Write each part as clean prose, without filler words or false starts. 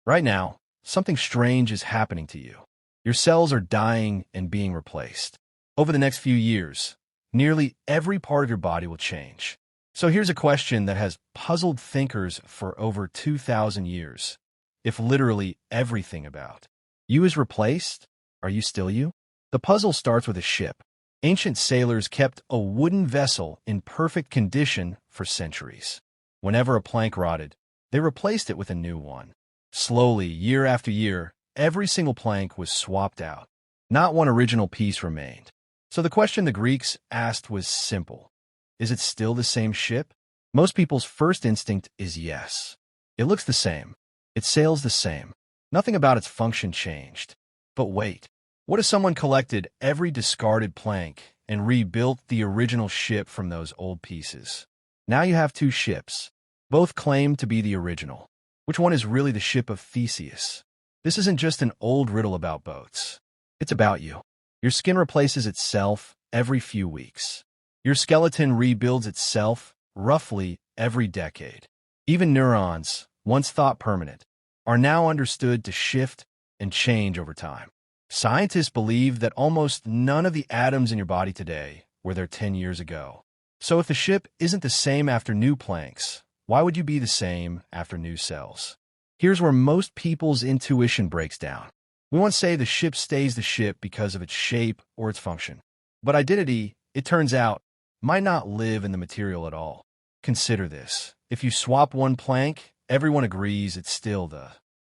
Right now, something strange is happening to you. Your cells are dying and being replaced. Over the next few years, nearly every part of your body will change. So here's a question that has puzzled thinkers for over 2,000 years. If literally everything about you is replaced, are you still you? The puzzle starts with a ship. Ancient sailors kept a wooden vessel in perfect condition for centuries. Whenever a plank rotted, they replaced it with a new one. Slowly, year after year, every single plank was swapped out. Not one original piece remained. So the question the Greeks asked was simple. Is it still the same ship? Most people's first instinct is yes. It looks the same. It sails the same. Nothing about its function changed. But wait, what if someone collected every discarded plank and rebuilt the original ship from those old pieces? Now you have two ships. Both claim to be the original. Which one is really the ship of Theseus? This isn't just an old riddle about boats. It's about you. Your skin replaces itself every few weeks. Your skeleton rebuilds itself roughly every decade. Even neurons, once thought permanent, are now understood to shift and change over time. Scientists believe that almost none of the atoms in your body today were there 10 years ago. So if the ship isn't the same after new planks, why would you be the same after new cells? Here's where most people's intuition breaks down. We won't say the ship stays the ship because of its shape or its function. But identity, it turns out, might not live in the material at all. Consider this. If you swap one plank, everyone agrees it's still the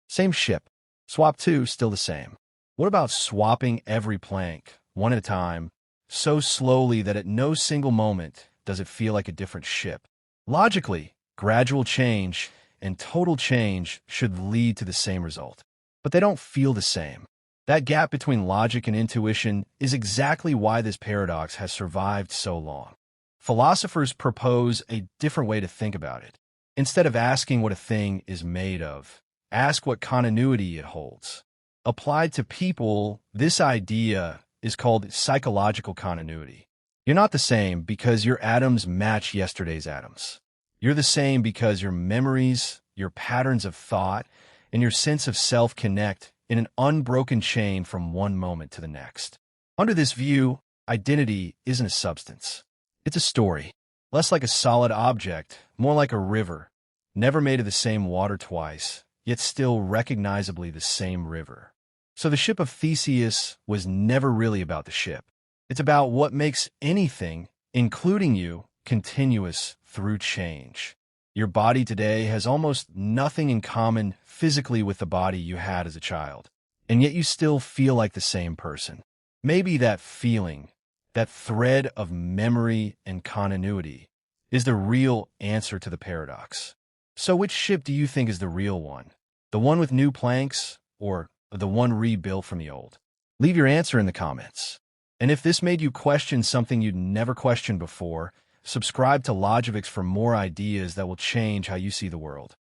same ship. Swap two, still the same. What about swapping every plank, one at a time, so slowly that at no single moment does it feel like a different ship? Logically, gradual change and total change should lead to the same result. But they don't feel the same. That gap between logic and intuition is exactly why this paradox has survived so long. Philosophers propose a different way to think about it. Instead of asking what a thing is made of, ask what continuity it holds. Applied to people, this idea is called psychological continuity. You're not the same because your atoms match yesterday's atoms. You're the same because your memories, your patterns of thought, and your sense of self connect in an unbroken chain from one moment to the next. Under this view, identity isn't a substance. It's a story, less like a solid object, more like a river, never made of the same water twice, yet still recognizably the same river. So the ship of Theseus was never really about the ship. It's about what makes anything, including you, continuous through change. Your body today has almost nothing in common physically with the body you had as a child, and yet you still feel like the same person. Maybe that feeling, that thread of memory and continuity, is the real answer to the paradox. So which ship do you think is the real one? The one with new planks, or the one rebuilt from the old? Leave your answer in the comments. And if this made you question something you'd never questioned before, subscribe to Logivix for more ideas that will change how you see the world.